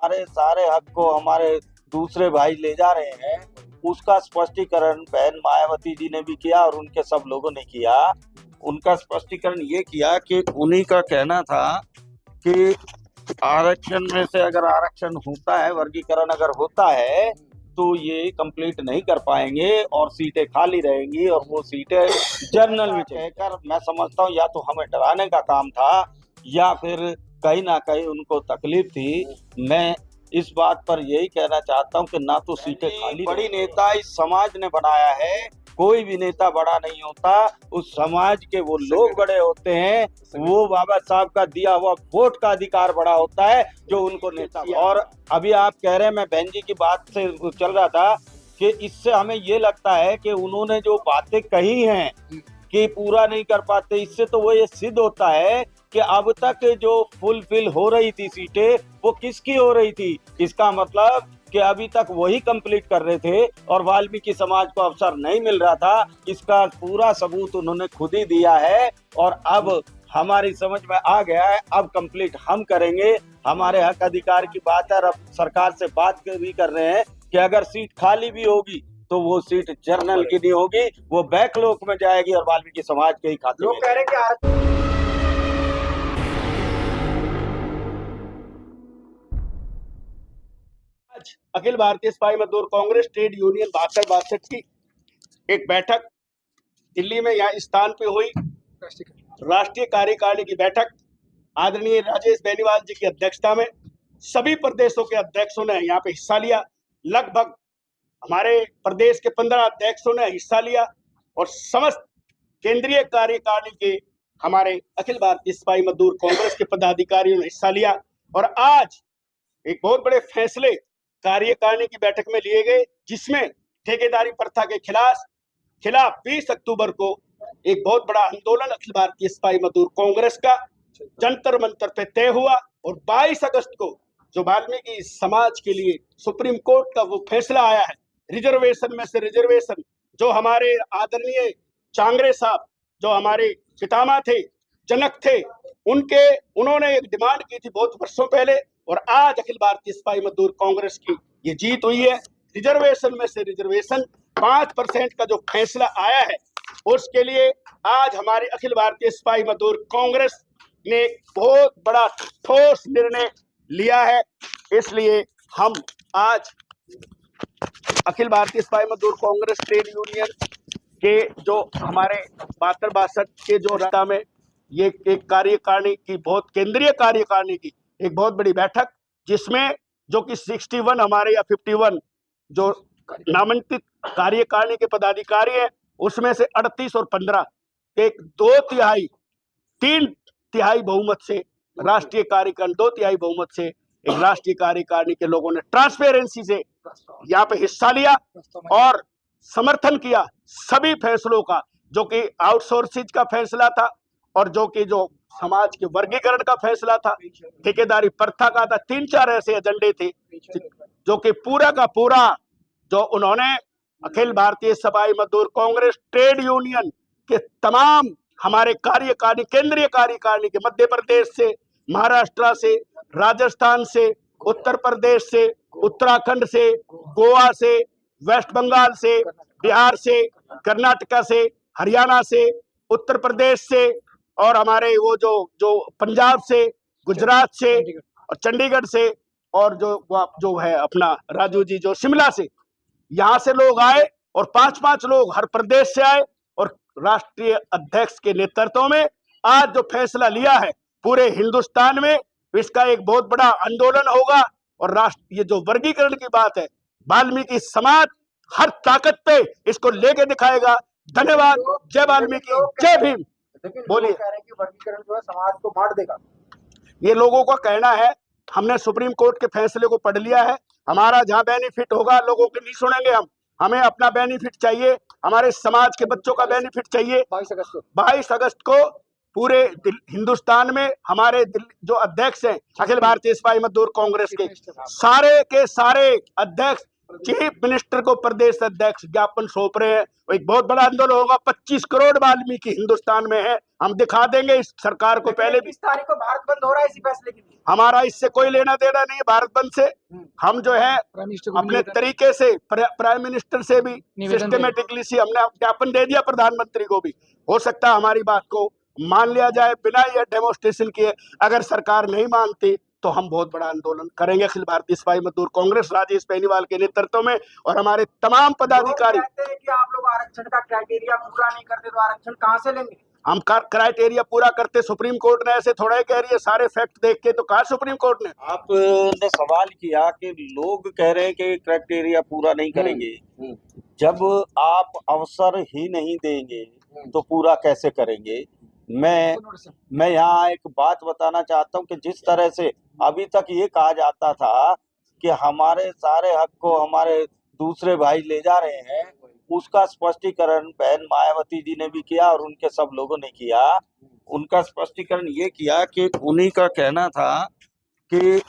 हमारे सारे हक को हमारे दूसरे भाई ले जा रहे हैं, उसका स्पष्टीकरण बहन मायावती जी ने भी किया और उनके सब लोगों ने किया। उनका स्पष्टीकरण ये किया कि उन्हीं का कहना था कि आरक्षण में से अगर आरक्षण होता है, वर्गीकरण अगर होता है तो ये कंप्लीट नहीं कर पाएंगे और सीटें खाली रहेंगी और वो सीटें जनरल में कहकर मैं समझता हूँ या तो हमें डराने का काम था या फिर कहीं ना कहीं उनको तकलीफ थी। मैं इस बात पर यही कहना चाहता हूँ कि ना तो सीटें खाली, बड़ी नेता इस समाज ने बनाया है, कोई भी नेता बड़ा नहीं होता, उस समाज के वो लोग बड़े होते हैं, वो बाबा साहब का दिया हुआ वोट का अधिकार बड़ा होता है जो उनको नेता। और अभी आप कह रहे हैं, मैं बहन जी की बात से चल रहा था कि इससे हमें ये लगता है कि उन्होंने जो बातें कही हैं कि पूरा नहीं कर पाते, इससे तो वो ये सिद्ध होता है कि अब तक जो फुलफिल हो रही थी सीटें वो किसकी हो रही थी। इसका मतलब कि अभी तक वही कंप्लीट कर रहे थे और वाल्मीकि समाज को अवसर नहीं मिल रहा था। इसका पूरा सबूत उन्होंने खुद ही दिया है और अब हमारी समझ में आ गया है, अब कंप्लीट हम करेंगे। हमारे हक अधिकार की बात है, अब सरकार से बात भी कर रहे हैं कि अगर सीट खाली भी होगी तो वो सीट जनरल की नहीं होगी, वो बैकलॉग में जाएगी और वाल्मीकि समाज के ही खाते में। लोग कह रहे हैं कि आज अखिल भारतीय सिपाही मजदूर कांग्रेस ट्रेड यूनियन 72-62 की एक बैठक दिल्ली में यहाँ स्थान पे हुई। राष्ट्रीय कार्यकारिणी की बैठक आदरणीय राजेश बेनीवाल जी की अध्यक्षता में सभी प्रदेशों के अध्यक्षों ने यहाँ पे हिस्सा लिया। लगभग हमारे प्रदेश के 15 अध्यक्षों ने हिस्सा लिया और समस्त केंद्रीय कार्यकारिणी के हमारे अखिल भारतीय सिपाही मजदूर कांग्रेस के पदाधिकारियों ने हिस्सा लिया। और आज एक बहुत बड़े फैसले कार्यकारिणी की बैठक में लिए गए, जिसमें ठेकेदारी प्रथा के खिलाफ 20 अक्टूबर को एक बहुत बड़ा आंदोलन अखिल भारतीय सिपाही मजदूर कांग्रेस का जंतर मंतर पे तय हुआ। और 22 अगस्त को जो वाल्मीकि समाज के लिए सुप्रीम कोर्ट का वो फैसला आया है, रिजर्वेशन में से रिजर्वेशन, जो हमारे आदरणीय चांगरे साहब जो हमारे पितामह थे, जनक थे, उन्होंने एक डिमांड की थी बहुत वर्षों पहले और आज अखिल भारतीय सिपाही मजदूर कांग्रेस की ये जीत हुई है। रिजर्वेशन में से रिजर्वेशन 5% का जो फैसला आया है, उसके लिए आज हमारे अखिल भारतीय सिपाही मजदूर कांग्रेस ने बहुत बड़ा ठोस निर्णय लिया है। इसलिए हम आज अखिल भारतीय सिपाही मजदूर कांग्रेस ट्रेड यूनियन के जो हमारे 72-62 के जो रता में ये एक कार्यकारिणी की बहुत केंद्रीय कार्यकारिणी की एक बहुत बड़ी बैठक, जिसमें जो कि 61 हमारे या 51 जो नामांकित कार्यकारिणी के पदाधिकारी है, उसमें से 38 और 15 एक 3 तिहाई बहुमत से राष्ट्रीय कार्यकारिणी 2 तिहाई बहुमत से एक राष्ट्रीय कार्यकारिणी के लोगों ने ट्रांसपेरेंसी से यहाँ पे हिस्सा लिया और समर्थन किया सभी फैसलों का, जो कि आउटसोर्सिंग का फैसला था और जो कि जो समाज के वर्गीकरण का फैसला था, ठेकेदारी प्रथा का था। 3-4 ऐसे एजेंडे थे जो कि पूरा का पूरा जो उन्होंने अखिल भारतीय सिपाही मजदूर कांग्रेस ट्रेड यूनियन के तमाम हमारे कार्यकारिणी केंद्रीय कार्यकारिणी के मध्य प्रदेश से, महाराष्ट्र से, राजस्थान से, उत्तर प्रदेश से, उत्तराखंड से, गोवा से, वेस्ट बंगाल से, बिहार से, कर्नाटका से, हरियाणा से, उत्तर प्रदेश से और हमारे वो जो पंजाब से, गुजरात से और चंडीगढ़ से और जो है अपना राजू जी जो शिमला से, यहाँ से लोग आए और 5-5 लोग हर प्रदेश से आए और राष्ट्रीय अध्यक्ष के नेतृत्व में आज जो फैसला लिया है पूरे हिंदुस्तान में, इसका एक बहुत बड़ा आंदोलन होगा। और ये जो वर्गीकरण की बात है, वाल्मीकि समाज हर ताकत पे इसको लेके दिखाएगा। धन्यवाद। जय वाल्मीकि, जय भीम। बोलिए। कह रहे हैं कि वर्गीकरण जो है समाज को बांट देगा, ये लोगों का कहना है। हमने सुप्रीम कोर्ट के फैसले को पढ़ लिया है। हमारा जहाँ बेनिफिट होगा लोगों के नहीं सुनेंगे हम, हमें अपना बेनिफिट चाहिए, हमारे समाज के बच्चों का बेनिफिट चाहिए। 22 अगस्त को पूरे हिंदुस्तान में हमारे जो अध्यक्ष हैं अखिल भारतीय सिपाही मजदूर कांग्रेस के सारे अध्यक्ष चीफ मिनिस्टर को प्रदेश अध्यक्ष ज्ञापन सौंप रहे हैं। एक बहुत बड़ा आंदोलन होगा। 25 करोड़ वाल्मीकि हिंदुस्तान में है, हम दिखा देंगे इस सरकार को। पहले भी 21 तारीख को भारत बंद हो रहा है इसी फैसले के लिए। हमारा इससे कोई लेना देना नहीं है भारत बंद से। हम जो है अपने तरीके से प्राइम मिनिस्टर से भी सिस्टमेटिकली से हमने ज्ञापन दे दिया, प्रधानमंत्री को भी। हो सकता है हमारी बात को मान लिया जाए बिना यह डेमोन्स्ट्रेशन किए। अगर सरकार नहीं मानती तो हम बहुत बड़ा आंदोलन करेंगे। अखिल भारतीय सिपाही मजदूर कांग्रेस राजेश बेनीवाल के नेतृत्व में और हमारे तमाम पदाधिकारी। लोग कहते हैं कि आप लोग आरक्षण का क्राइटेरिया पूरा नहीं करते तो आरक्षण कहां से लेंगे? हम क्राइटेरिया पूरा करते। सुप्रीम कोर्ट ने ऐसे थोड़ा ही कह रही है, सारे फैक्ट देख के तो कहा सुप्रीम कोर्ट ने। आपने सवाल किया कि लोग कह रहे हैं कि क्राइटेरिया पूरा नहीं करेंगे। जब आप अवसर ही नहीं देंगे तो पूरा कैसे करेंगे? मैं यहाँ एक बात बताना चाहता हूँ कि जिस तरह से अभी तक ये कहा जाता था कि हमारे सारे हक को हमारे दूसरे भाई ले जा रहे हैं, उसका स्पष्टीकरण बहन मायावती जी ने भी किया और उनके सब लोगों ने किया। उनका स्पष्टीकरण ये किया कि उन्हीं का कहना था कि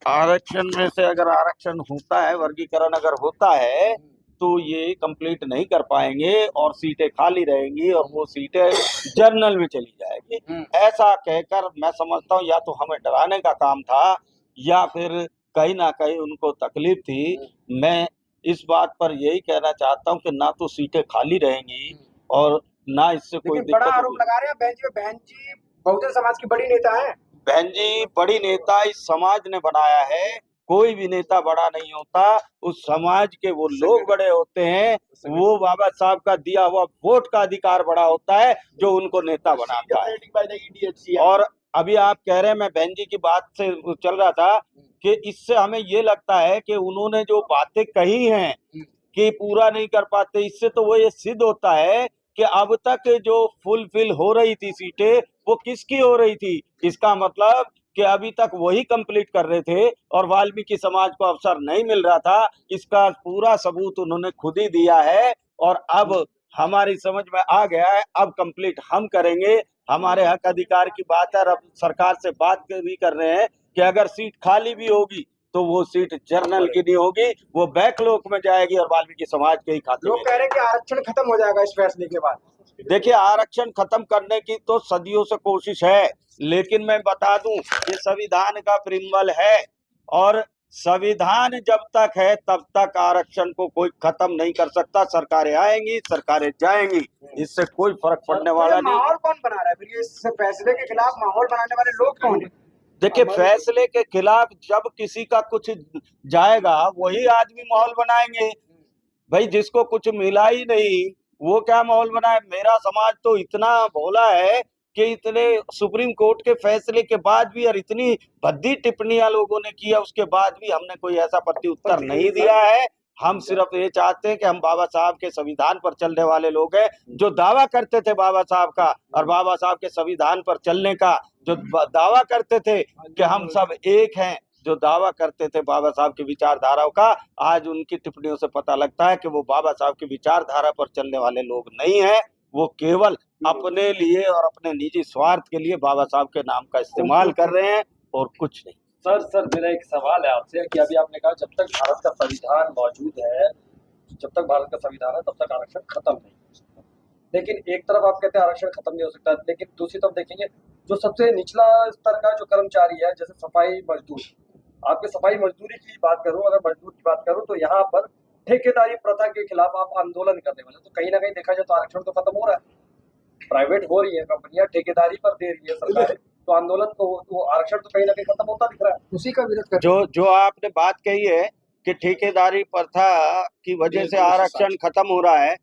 आरक्षण में से अगर आरक्षण होता है, वर्गीकरण अगर होता है तो ये कंप्लीट नहीं कर पाएंगे और सीटें खाली रहेंगी और वो सीटें जनरल में चली जाएगी। ऐसा कहकर मैं समझता हूँ या तो हमें डराने का काम था या फिर कहीं ना कहीं उनको तकलीफ थी। मैं इस बात पर यही कहना चाहता हूँ कि ना तो सीटें खाली रहेंगी और ना इससे कोई दिक्कत। बड़ा आरोप लगा रहे हैं बहन जी बहुजन समाज की बड़ी नेता है। बहन जी बड़ी नेता इस समाज ने बनाया है। कोई भी नेता बड़ा नहीं होता, उस समाज के वो लोग बड़े होते हैं। वो बाबा साहब का दिया हुआ वोट का अधिकार बड़ा होता है जो उनको नेता बनाता है। और अभी आप कह रहे हैं, मैं बहन जी की बात से चल रहा था कि इससे हमें ये लगता है कि उन्होंने जो बातें कही हैं कि पूरा नहीं कर पाते, इससे तो वो ये सिद्ध होता है कि अब तक जो फुलफिल हो रही थी सीटें वो किसकी हो रही थी। इसका मतलब कि अभी तक वही कंप्लीट कर रहे थे और वाल्मीकि समाज को अवसर नहीं मिल रहा था। इसका पूरा सबूत उन्होंने खुद ही दिया है और अब हमारी समझ में आ गया है, अब कंप्लीट हम करेंगे। हमारे हक अधिकार की बात है। अब सरकार से बात भी कर रहे हैं कि अगर सीट खाली भी होगी तो वो सीट जनरल की नहीं होगी, वो बैकलॉग में जाएगी और वाल्मीकि समाज के ही खाते में। लोग कह रहे हैं कि आरक्षण खत्म हो जाएगा इस फैसले के बाद। देखिए, आरक्षण खत्म करने की तो सदियों से कोशिश है, लेकिन मैं बता दूं ये संविधान का प्रियम्बल है और संविधान जब तक है तब तक आरक्षण को कोई खत्म नहीं कर सकता। सरकारें आएंगी, सरकारें जाएंगी, इससे कोई फर्क पड़ने वाला नहीं। माहौल कौन बना रहा है फिर? इस फैसले के खिलाफ माहौल बनाने वाले लोग कौन है? देखिए, फैसले के खिलाफ जब किसी का कुछ जाएगा वही आदमी माहौल बनाएंगे। भाई जिसको कुछ मिला ही नहीं वो क्या माहौल बनाए? मेरा समाज तो इतना भोला है कि इतने सुप्रीम कोर्ट के फैसले के बाद भी और इतनी भद्दी टिप्पणियां लोगों ने किया, उसके बाद भी हमने कोई ऐसा प्रत्युत्तर नहीं दिया है। हम सिर्फ ये चाहते हैं कि हम बाबा साहब के संविधान पर चलने वाले लोग हैं। जो दावा करते थे बाबा साहब का और बाबा साहब के संविधान पर चलने का, जो दावा करते थे कि हम सब एक हैं, जो दावा करते थे बाबा साहब की विचारधाराओं का, आज उनकी टिप्पणियों से पता लगता है कि वो बाबा साहब की विचारधारा पर चलने वाले लोग नहीं हैं। वो केवल अपने लिए और अपने निजी स्वार्थ के लिए बाबा साहब के नाम का इस्तेमाल कर रहे हैं और कुछ नहीं। सर मेरा एक सवाल है आपसे कि अभी आपने कहा जब तक भारत का संविधान मौजूद है, जब तक भारत का संविधान है तब तक आरक्षण खत्म नहीं हो सकता। लेकिन एक तरफ आप कहते हैं आरक्षण खत्म नहीं हो सकता, लेकिन दूसरी तरफ देखेंगे जो सबसे निचला स्तर का जो कर्मचारी है, जैसे सफाई मजदूर, आपके सफाई मजदूरी की बात करूं, अगर मजदूर की बात करूं तो यहाँ पर ठेकेदारी प्रथा के खिलाफ आप आंदोलन करने वाले, तो कहीं ना कहीं देखा जाए तो आरक्षण तो खत्म हो रहा है। प्राइवेट हो रही है, कंपनियां ठेकेदारी पर दे रही है सरकार, तो आंदोलन तो आरक्षण तो कहीं ना कहीं खत्म होता दिख रहा है। उसी का विरोध कर जो आपने बात कही है कि ठेकेदारी प्रथा की वजह से आरक्षण खत्म हो रहा है,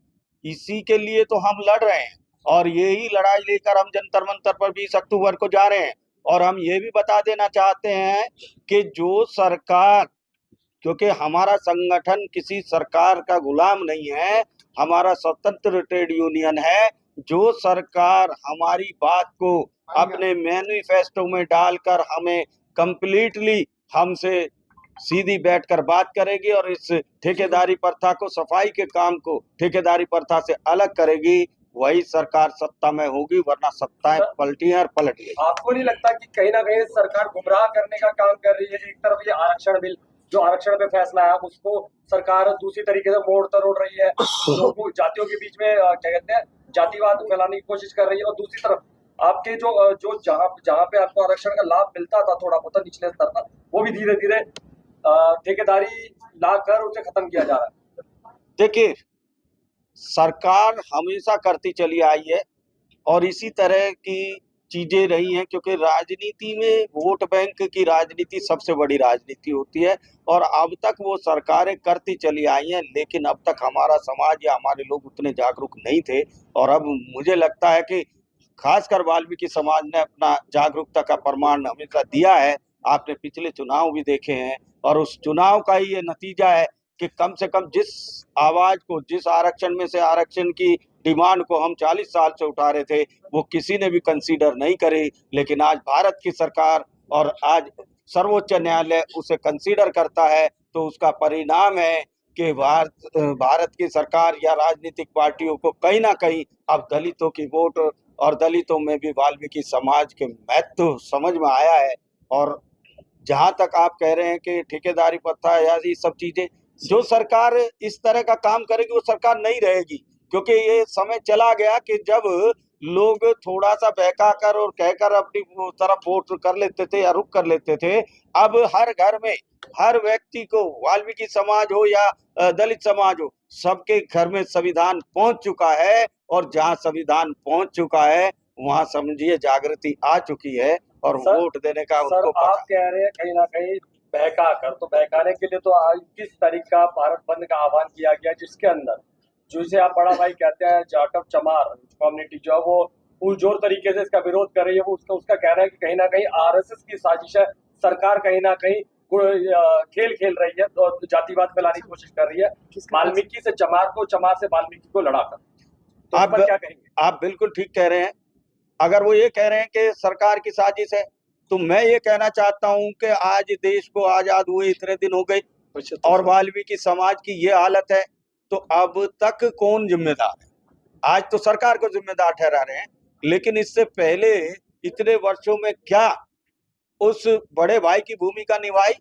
इसी के लिए तो हम लड़ रहे हैं और यही लड़ाई लेकर हम जंतर मंतर पर 20 अक्टूबर को जा रहे हैं। और हम ये भी बता देना चाहते हैं कि जो सरकार, क्योंकि हमारा संगठन किसी सरकार का गुलाम नहीं है, हमारा स्वतंत्र ट्रेड यूनियन है, जो सरकार हमारी बात को अपने मैनिफेस्टो में डालकर हमें कंप्लीटली हमसे सीधी बैठकर बात करेगी और इस ठेकेदारी प्रथा को, सफाई के काम को ठेकेदारी प्रथा से अलग करेगी, वही सरकार सत्ता में होगी, वरना सत्ताएं पलटी है और पलट गई। आपको नहीं लगता कि कहीं ना कहीं सरकार गुमराह करने का काम कर रही है? एक तरफ ये आरक्षण बिल जो आरक्षण पे फैसला है उसको सरकार दूसरी तरीके से मोड़ तरोड़ रही है, लोगों जातियों के बीच में क्या कहते हैं जातिवाद फैलाने की कोशिश कर रही है, और दूसरी तरफ आपके जो जहाँ जहाँ पे आपको आरक्षण का लाभ मिलता था थोड़ा बहुत निचले स्तर पर, वो भी धीरे धीरे ठेकेदारी ला कर उसे खत्म किया जा रहा है। देखिए, सरकार हमेशा करती चली आई है और इसी तरह की चीजें रही हैं, क्योंकि राजनीति में वोट बैंक की राजनीति सबसे बड़ी राजनीति होती है और अब तक वो सरकारें करती चली आई हैं, लेकिन अब तक हमारा समाज या हमारे लोग उतने जागरूक नहीं थे। और अब मुझे लगता है कि खासकर वाल्मीकि समाज ने अपना जागरूकता का प्रमाण हमेशा दिया है। आपने पिछले चुनाव भी देखे हैं और उस चुनाव का ही ये नतीजा है कि कम से कम जिस आवाज को, जिस आरक्षण में से आरक्षण की डिमांड को हम 40 साल से उठा रहे थे, वो किसी ने भी कंसीडर नहीं करी, लेकिन आज भारत की सरकार और आज सर्वोच्च न्यायालय उसे कंसीडर करता है। तो उसका परिणाम है कि भारत की सरकार या राजनीतिक पार्टियों को कहीं ना कहीं अब दलितों की वोट और दलितों में भी वाल्मीकि समाज के महत्व समझ में आया है। और जहां तक आप कह रहे हैं कि ठेकेदारी प्रथा या ये सब चीजें, जो सरकार इस तरह का काम करेगी वो सरकार नहीं रहेगी, क्योंकि ये समय चला गया कि जब लोग थोड़ा सा बहका कर और कहकर अपनी तरफ वोट कर लेते थे या रुख कर लेते थे। अब हर घर में हर व्यक्ति को, वाल्मीकि समाज हो या दलित समाज हो, सबके घर में संविधान पहुंच चुका है और जहां संविधान पहुंच चुका है वहां समझिए जागृति आ चुकी है और वोट देने का उनको पता। आप कह रहे हैं कहीं ना कहीं बहका कर, तो बहकाने के लिए तो आज किस तरीके का भारत बंद का आह्वान किया गया, जिसके अंदर जिसे आप बड़ा भाई कहते हैं जाटव चमार कम्युनिटी जो है वो पुरजोर तरीके से इसका विरोध कर रही है। वो उसका कहना है कि कहीं ना कहीं आरएसएस की साजिश है, सरकार कहीं ना कहीं खेल खेल रही है और जातिवाद फैलाने की कोशिश कर रही है, वाल्मीकि से चमार को, चमार से वाल्मीकि को लड़ाकर। तो आप क्या कहेंगे? आप बिल्कुल ठीक कह रहे हैं। अगर वो ये कह रहे हैं कि सरकार की साजिश है, तो मैं ये कहना चाहता हूं कि आज देश को आजाद हुए इतने दिन हो गए और वाल्मीकि समाज की ये हालत है, तो अब तक कौन जिम्मेदार है? आज तो सरकार को जिम्मेदार ठहरा रहे हैं, लेकिन इससे पहले इतने वर्षों में क्या उस बड़े भाई की भूमिका निभाई?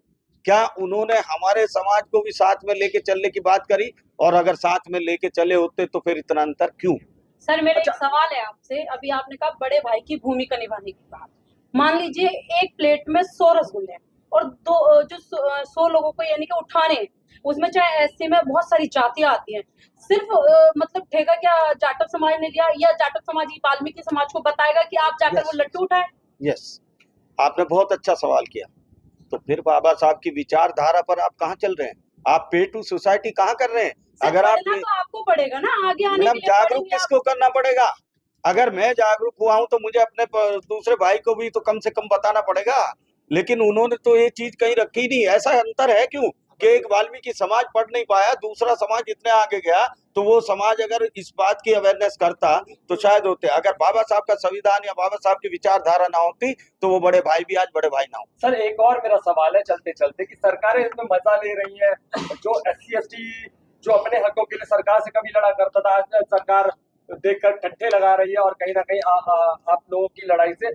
क्या उन्होंने हमारे समाज को भी साथ में लेके चलने की बात करी? और अगर साथ में लेके चले होते तो फिर इतना अंतर क्यों? सर मेरा एक सवाल है आपसे। अभी आपने कहा बड़े भाई की भूमिका निभाने की बात। मान लीजिए एक प्लेट में 100 रसगुल्ले हैं और दो जो 100 लोगों को यानी कि उठाने हैं, उसमें चाहे ऐसे में बहुत सारी जातियां आती हैं, सिर्फ मतलब ठेका क्या जाटव समाज ने लिया या जाटव समाज ही वाल्मीकि समाज को बताएगा कि आप जाकर वो लड्डू उठाएं? यस, आपने बहुत अच्छा सवाल किया। तो फिर बाबा साहब की विचारधारा पर आप कहाँ चल रहे हैं? आप पे टू सोसाइटी कहाँ कर रहे हैं? अगर आप तो आपको पड़ेगा ना आगे आने के लिए। जागरूक किसको करना पड़ेगा? अगर मैं जागरूक हुआ हूं तो मुझे अपने दूसरे भाई को भी तो कम से कम बताना पड़ेगा, लेकिन उन्होंने तो ये चीज कहीं रखी नहीं। ऐसा अंतर है क्यों कि एक वाल्मीकि समाज पढ़ नहीं पाया, दूसरा समाज इतने आगे गया, तो वो समाज अगर इस बात की अवेयरनेस करता तो शायद होते। अगर बाबा साहब का संविधान या बाबा साहब की विचारधारा ना होती तो वो बड़े भाई भी आज बड़े भाई ना हो। सर एक और मेरा सवाल है चलते चलते कि सरकारें इसमें मजा ले रही है, जो SC ST जो अपने हकों के लिए सरकार से कभी लड़ा करता था, आज सरकार देखकर ठट्ठे लगा रही है और कहीं ना कहीं आप लोगों की लड़ाई से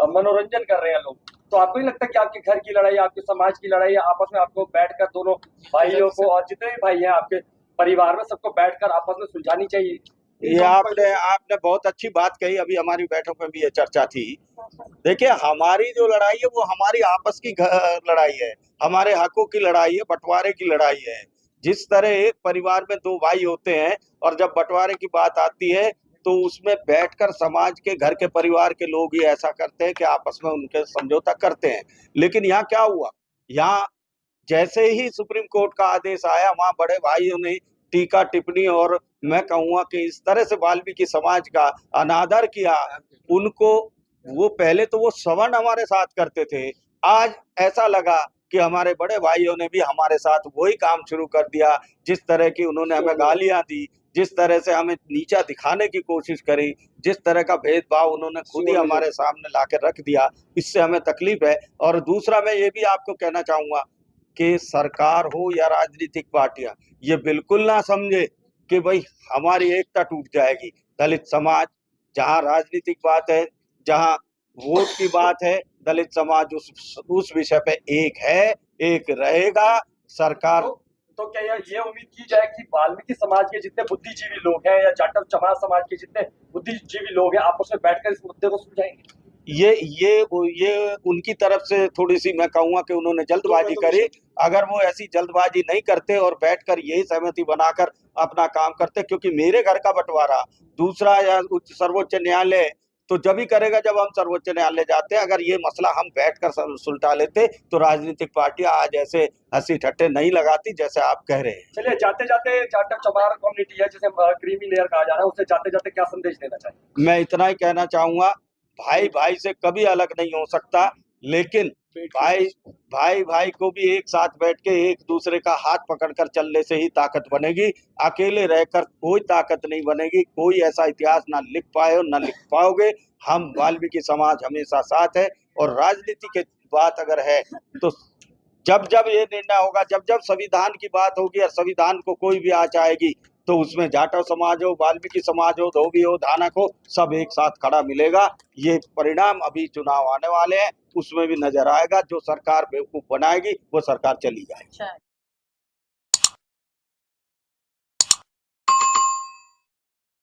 मनोरंजन कर रहे हैं लोग। तो आपको नहीं लगता कि आपके घर की लड़ाई, आपके समाज की लड़ाई, आपस में आपको बैठकर दोनों भाइयों को और जितने भी भाई हैं आपके परिवार में सबको बैठकर आपस में सुलझानी चाहिए? ये आपने बहुत अच्छी बात कही। अभी हमारी बैठक में भी ये चर्चा थी। देखिए, हमारी जो लड़ाई है वो हमारी आपस की लड़ाई है, हमारे हकों की लड़ाई है, बंटवारे की लड़ाई है। जिस तरह एक परिवार में 2 भाई होते हैं और जब बंटवारे की बात आती है तो उसमें बैठकर समाज के, घर के, परिवार के लोग ही ऐसा करते हैं कि आपस में उनके समझौता करते हैं। लेकिन यहाँ क्या हुआ? यहाँ जैसे ही सुप्रीम कोर्ट का आदेश आया, वहां बड़े भाइयों ने टीका टिप्पणी और मैं कहूँगा कि इस तरह से वाल्मीकि समाज का अनादर किया। उनको वो पहले तो वो सवर्ण हमारे साथ करते थे, आज ऐसा लगा कि हमारे बड़े भाइयों ने भी हमारे साथ वही काम शुरू कर दिया। जिस तरह की उन्होंने हमें गालियां दी, जिस तरह से हमें नीचा दिखाने की कोशिश करी, जिस तरह का भेदभाव उन्होंने खुद ही हमारे सामने लाकर रख दिया, इससे हमें तकलीफ है। और दूसरा मैं ये भी आपको कहना चाहूंगा कि सरकार हो या राजनीतिक पार्टियां, ये बिल्कुल ना समझे कि भाई हमारी एकता टूट जाएगी। दलित समाज, जहाँ राजनीतिक बात है, जहाँ वोट की बात है, दलित समाज उस विषय पे एक है, एक रहेगा। सरकार तो क्या ये उम्मीद की जाए कि वाल्मीकि समाज के जितने बुद्धिजीवी लोग हैं या जाटव चमार समाज के जितने बुद्धिजीवी लोग हैं आपस में बैठकर इस मुद्दे को सुलझाएंगे? ये उनकी तरफ से थोड़ी सी मैं कहूंगा कि उन्होंने जल्दबाजी करी। अगर वो ऐसी जल्दबाजी नहीं करते और बैठकर यही सहमति बनाकर अपना काम करते, क्योंकि मेरे घर का बंटवारा दूसरा या सर्वोच्च न्यायालय तो जब ही करेगा जब हम सर्वोच्च न्यायालय जाते हैं। अगर ये मसला हम बैठकर सुलझा लेते तो राजनीतिक पार्टियां आज ऐसे हंसी ठट्टे नहीं लगाती जैसे आप कह रहे हैं। चलिए, जाते जाते जाटव चमार कम्युनिटी है जिसे क्रीमी लेयर कहा जा रहा है, उसे जाते जाते क्या संदेश देना चाहिए? मैं इतना ही कहना चाहूंगा, भाई भाई से कभी अलग नहीं हो सकता, लेकिन भाई भाई को भी एक साथ बैठ के एक दूसरे का हाथ पकड़कर चलने से ही ताकत बनेगी। अकेले रहकर कोई ताकत नहीं बनेगी। कोई ऐसा इतिहास ना लिख पाए और ना लिख पाओगे। हम वाल्मीकि समाज हमेशा साथ है। और राजनीति की बात अगर है तो जब जब ये निर्णय होगा, जब जब संविधान की बात होगी और संविधान को कोई भी आँच आएगी तो उसमें जाटव समाज हो, वाल्मीकि समाज हो, धोबी हो, धानक हो, सब एक साथ खड़ा मिलेगा। ये परिणाम अभी चुनाव आने वाले हैं उसमें भी नजर आएगा। जो सरकार बेवकूफ बनाएगी वो सरकार चली जाएगी।